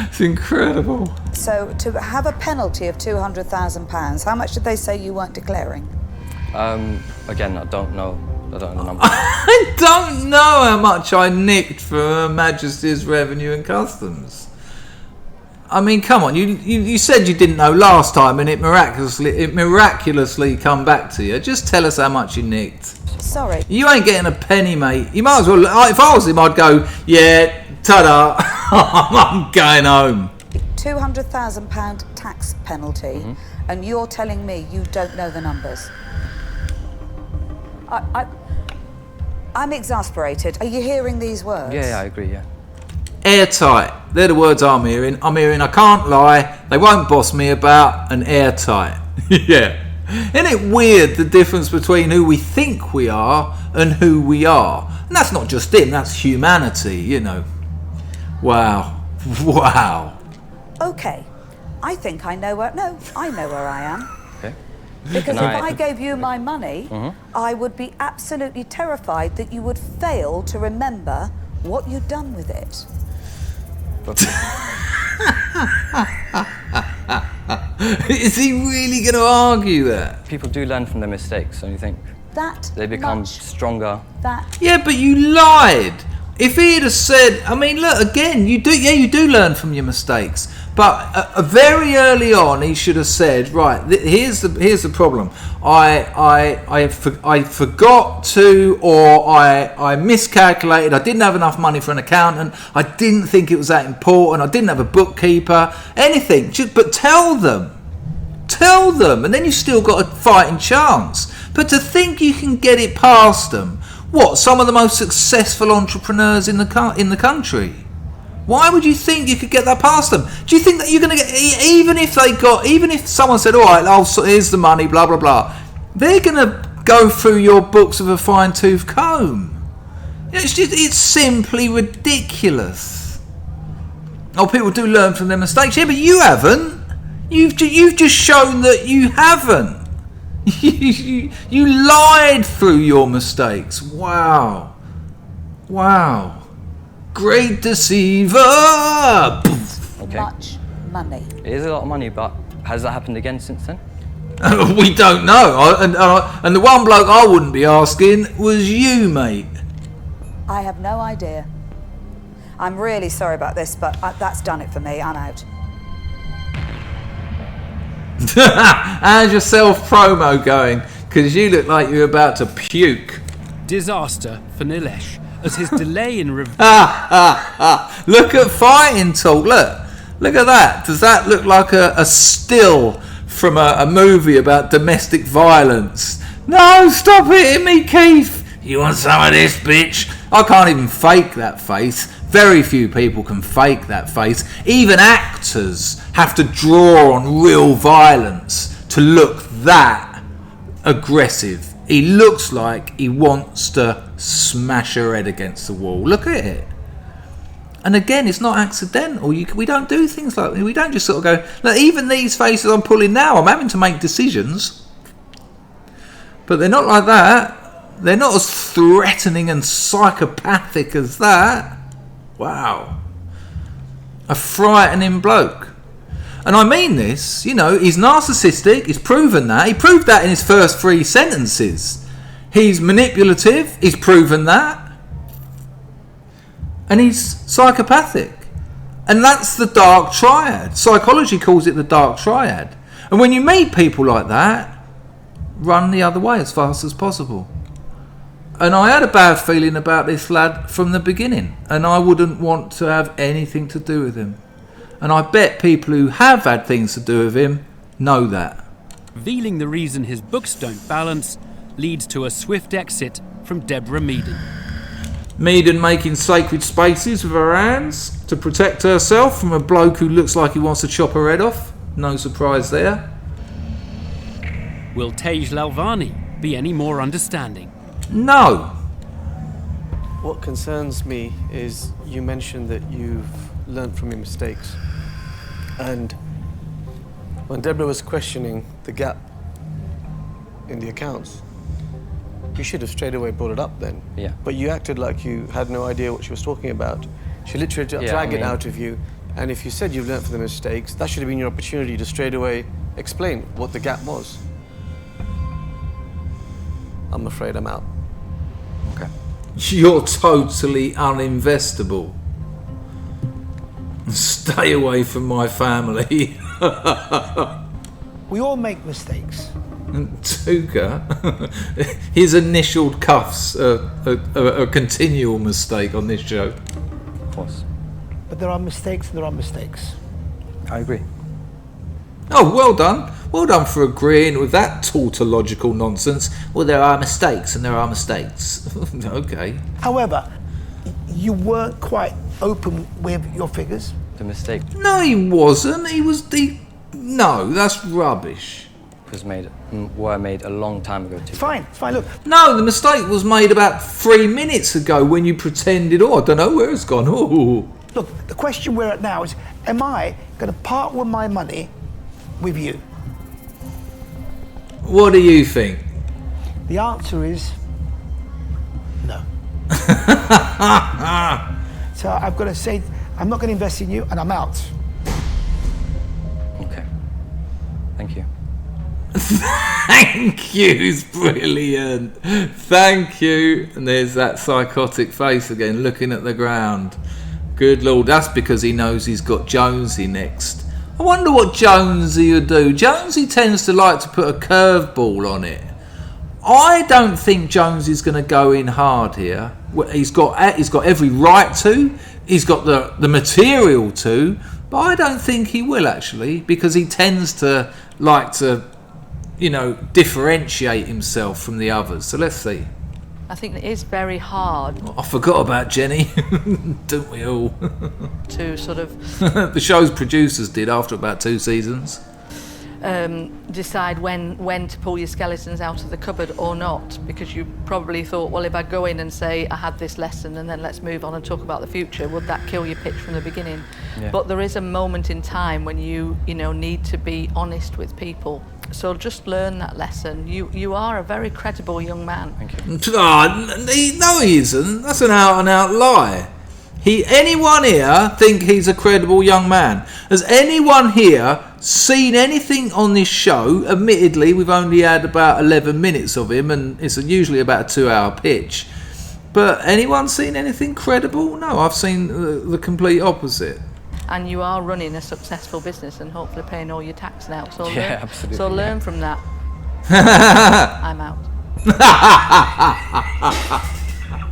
It's incredible. So to have a penalty of £200,000, how much did they say you weren't declaring? Again, I don't know the number. I don't know how much I nicked from Her Majesty's Revenue and Customs. I mean, come on, you said you didn't know last time and it miraculously come back to you. Just tell us how much you nicked. Sorry. You ain't getting a penny, mate. You might as well, if I was him, I'd go, yeah, ta-da, I'm going home. £200,000 tax penalty, and you're telling me you don't know the numbers. I'm exasperated. Are you hearing these words? Yeah, I agree, yeah. Airtight. They're the words I'm hearing. I'm hearing I can't lie, they won't boss me about, and airtight. Yeah. Isn't it weird the difference between who we think we are and who we are? And that's not just him, that's humanity, you know. Wow. Wow. Okay. I think I know where... No, I know where I am. Okay. Because if I gave you my money, I would be absolutely terrified that you would fail to remember what you'd done with it. Is he really going to argue that? People do learn from their mistakes, don't you think? They become stronger. Yeah, but you lied. If he had said, I mean, look, again, you do learn from your mistakes. But very early on, he should have said, right, here's the problem. I forgot to, or I miscalculated. I didn't have enough money for an accountant. I didn't think it was that important. I didn't have a bookkeeper. Anything, but tell them, and then you still got a fighting chance. But to think you can get it past them, what? Some of the most successful entrepreneurs in the country. Why would you think you could get that past them? Do you think that you're going to get, even if someone said, all right, so here's the money, blah, blah, blah, they're going to go through your books with a fine-tooth comb. It's simply ridiculous. Oh, people do learn from their mistakes. Yeah, but you haven't. You've just shown that you haven't. You lied through your mistakes. Wow. Great deceiver! Okay. Much money. It is a lot of money, but has that happened again since then? We don't know. And the one bloke I wouldn't be asking was you, mate. I have no idea. I'm really sorry about this, but that's done it for me. I'm out. How's your self-promo going? Because you look like you're about to puke. Disaster for Nilesh, as his delay in Look at fighting talk. Look at that. Does that look like a still from a movie about domestic violence? No, stop hitting me, Keith. You want some of this, bitch? I can't even fake that face. Very few people can fake that face. Even actors have to draw on real violence to look that aggressive. He looks like he wants to smash her head against the wall. Look at it. And again, it's not accidental. We don't do things like that. We don't just sort of go, look, even these faces I'm pulling now, I'm having to make decisions. But they're not like that. They're not as threatening and psychopathic as that. Wow. A frightening bloke. And I mean this, you know, he's narcissistic, he's proven that. He proved that in his first 3 sentences. He's manipulative, he's proven that. And he's psychopathic. And that's the dark triad. Psychology calls it the dark triad. And when you meet people like that, run the other way as fast as possible. And I had a bad feeling about this lad from the beginning, and I wouldn't want to have anything to do with him. And I bet people who have had things to do with him know that. Revealing the reason his books don't balance leads to a swift exit from Deborah Meaden. Meaden making sacred spaces with her hands to protect herself from a bloke who looks like he wants to chop her head off. No surprise there. Will Tej Lalvani be any more understanding? No. What concerns me is you mentioned that you've learnt from your mistakes. And when Deborah was questioning the gap in the accounts, you should have straight away brought it up then. Yeah. But you acted like you had no idea what she was talking about. She literally dragged it out of you. And if you said you've learnt from the mistakes, that should have been your opportunity to straight away explain what the gap was. I'm afraid I'm out. Okay. You're totally uninvestable. Stay away from my family. We all make mistakes. Tuka, his initialed cuffs a continual mistake on this show. Of course. But there are mistakes and there are mistakes. I agree. Oh, well done. Well done for agreeing with that tautological nonsense. Well, there are mistakes and there are mistakes. Okay. However, you weren't quite open with your figures. The mistake No, he wasn't. No, that's rubbish. were made a long time ago too. It's fine, look. No, the mistake was made about 3 minutes ago when you pretended, I don't know where it's gone. Oh. Look, the question we're at now is, am I going to part with my money with you? What do you think? The answer is no. So I've got to say, I'm not going to invest in you and I'm out. Okay. Thank you. Thank you is brilliant. Thank you. And there's that psychotic face again, looking at the ground. Good Lord, that's because he knows he's got Jonesy next. I wonder what Jonesy would do. Jonesy tends to like to put a curveball on it. I don't think Jonesy's going to go in hard here. He's got every right to. He's got the material to. But I don't think he will, actually, because he tends to like to, differentiate himself from the others. So let's see. I think it is very hard I forgot about Jenny. Don't we all? to sort of The show's producers did after about 2 seasons. decide when to pull your skeletons out of the cupboard or not, because you probably thought, well, if I go in and say I had this lesson and then let's move on and talk about the future, would that kill your pitch from the beginning? Yeah. But there is a moment in time when you need to be honest with people. So just learn that lesson. You are a very credible young man. Thank you. No, he isn't. That's an out-and-out lie. Anyone here think he's a credible young man? Has anyone here seen anything on this show? Admittedly, we've only had about 11 minutes of him, and it's usually about a 2-hour pitch. But anyone seen anything credible? No, I've seen the complete opposite. And you are running a successful business and hopefully paying all your tax now. So Yeah, absolutely. So learn from that. I'm out.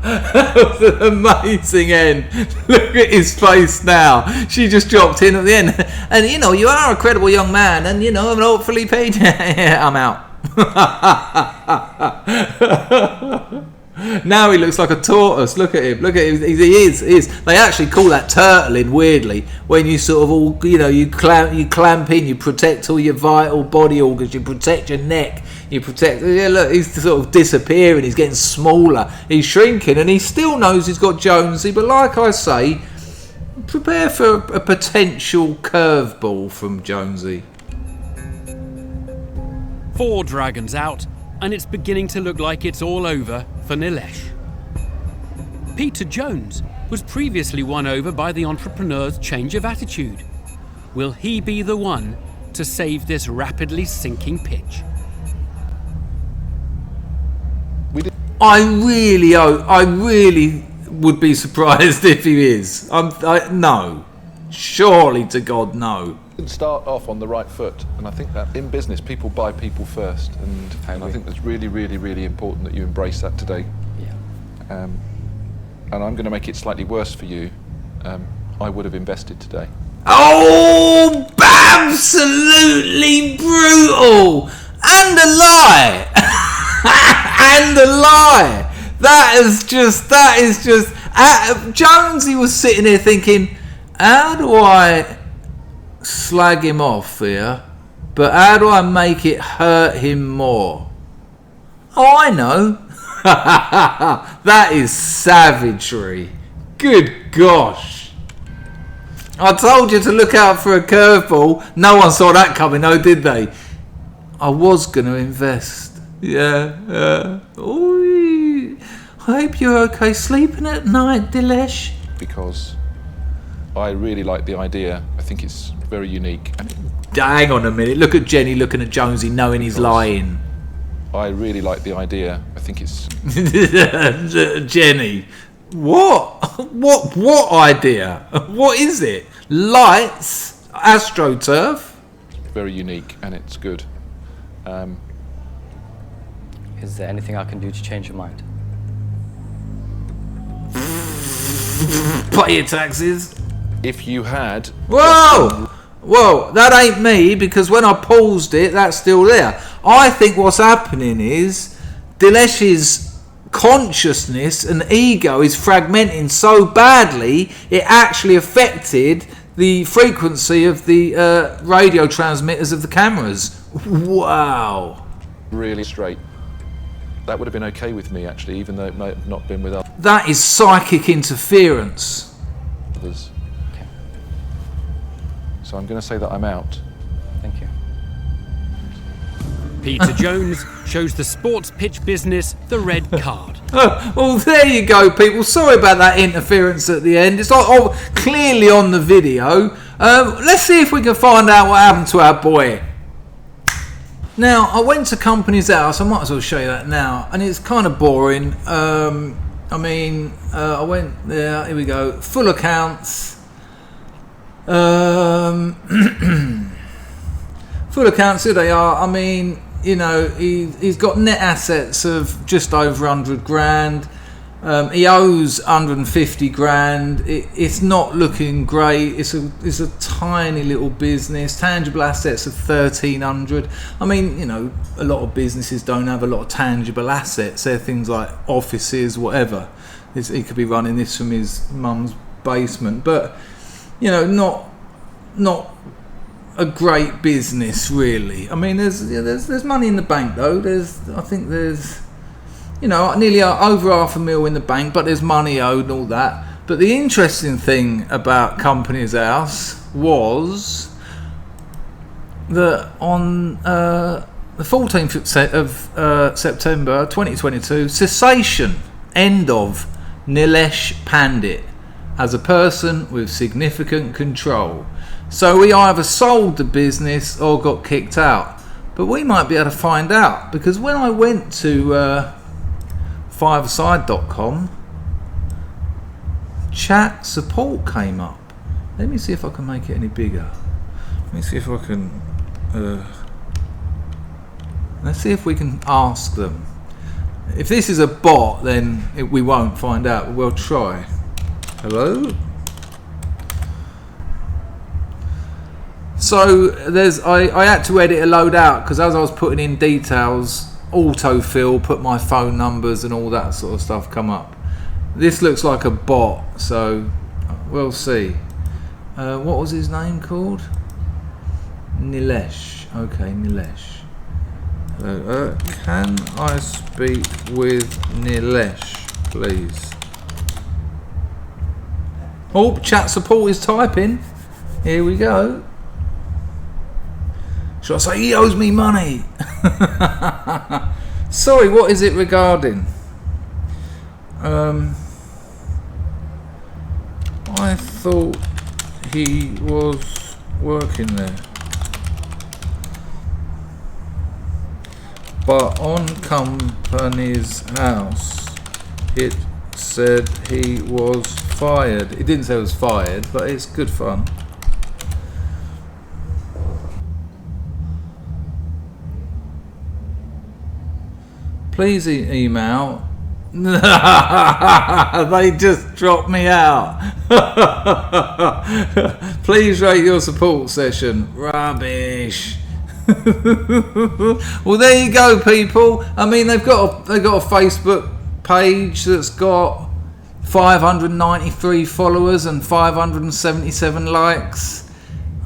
That was an amazing end. Look at his face now. She just dropped in at the end. And you are a credible young man, and hopefully paid. I'm out. Now he looks like a tortoise. Look at him. He is. They actually call that turtling, weirdly, when you sort of all, you clamp in, you protect all your vital body organs, you protect your neck, you protect. Yeah, look, he's sort of disappearing. He's getting smaller. He's shrinking, and he still knows he's got Jonesy. But like I say, prepare for a potential curveball from Jonesy. 4 dragons out, and it's beginning to look like it's all over for Nilesh. Peter Jones was previously won over by the entrepreneur's change of attitude. Will he be the one to save this rapidly sinking pitch? I really would be surprised if he is. No. Surely to God, no. Start off on the right foot, and I think that in business people buy people first, and I think that's really, really, really important that you embrace that today. Yeah. And I'm going to make it slightly worse for you. I would have invested today. Oh, absolutely brutal, and a lie, and a lie. That is just. Jonesy was sitting here thinking, how do I slag him off here, but how do I make it hurt him more? Oh, I know. That is savagery. Good gosh. I told you to look out for a curveball. No one saw that coming, though, did they? I was going to invest. Yeah. Ooh. I hope you're okay sleeping at night, Dilesh. Because I really like the idea. I think it's very unique. Hang on a minute. Look at Jenny looking at Jonesy knowing he's lying. I really like the idea. I think it's... Jenny. What idea? What is it? Lights? AstroTurf? Very unique and it's good. Is there anything I can do to change your mind? Pay your taxes. If you had... Whoa, that ain't me, because when I paused it, that's still there. I think what's happening is Dilesh's consciousness and ego is fragmenting so badly, it actually affected the frequency of the radio transmitters of the cameras. Wow. Really straight. That would have been okay with me, actually, even though it might have not been with others. That is psychic interference. Okay. So I'm going to say that I'm out. Thank you. Peter Jones shows the sports pitch business the red card. Well, there you go, people. Sorry about that interference at the end. It's not clearly on the video. Let's see if we can find out what happened to our boy. Now, I went to Company's House. I might as well show you that now. And it's kind of boring. I went there. Here we go. Full accounts. Full accounts, here they are. I mean, you know, he's got net assets of just over 100 grand. He owes 150 grand. It's not looking great. It's a tiny little business. Tangible assets of 1,300. I mean, you know, a lot of businesses don't have a lot of tangible assets. They're things like offices, whatever. He could be running this from his mum's basement, but you know, not a great business really. I mean, there's money in the bank though. I think there's, you know, nearly over $500,000 in the bank, but there's money owed and all that. But the interesting thing about Company's House was that on the 14th of September 2022, cessation, end of Nilesh Pandit as a person with significant control. So we either sold the business or got kicked out. But we might be able to find out, because when I went to fireside.com, chat support came up. Let me see if I can make it any bigger. Let me see if I can let's see if we can ask them. If this is a bot, then we won't find out, but we'll try. Hello? So I had to edit a load out, because as I was putting in details, autofill, put my phone numbers and all that sort of stuff come up. This looks like a bot, so we'll see. What was his name called? Nilesh. Okay, Nilesh. Hello, can I speak with Nilesh, please? Oh, chat support is typing. Here we go. Should I say he owes me money? Sorry, what is it regarding? I thought he was working there. But on Company's House, it said he was fired. It didn't say he was fired, but it's good fun. please email. They just dropped me out. Please rate your support session. Rubbish. Well, there you go, people. I mean, they've got a Facebook page that's got 593 followers and 577 likes.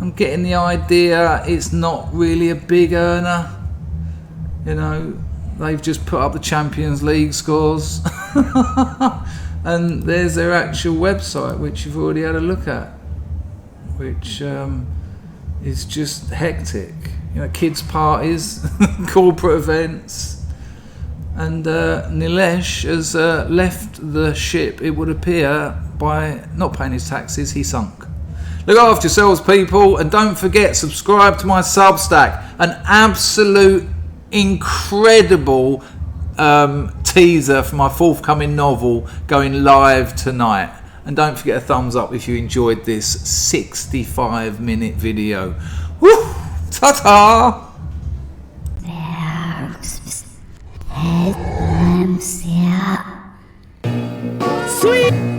I'm getting the idea it's not really a big earner. You know, they've just put up the Champions League scores. And there's their actual website, which you've already had a look at, which is just hectic. You know, kids' parties, corporate events. And Nilesh has left the ship, it would appear, by not paying his taxes. He sunk. Look after yourselves, people, and don't forget, subscribe to my Substack. An absolute incredible teaser for my forthcoming novel going live tonight. And don't forget a thumbs up if you enjoyed this 65-minute video. Woo! Ta-ta! Sweet!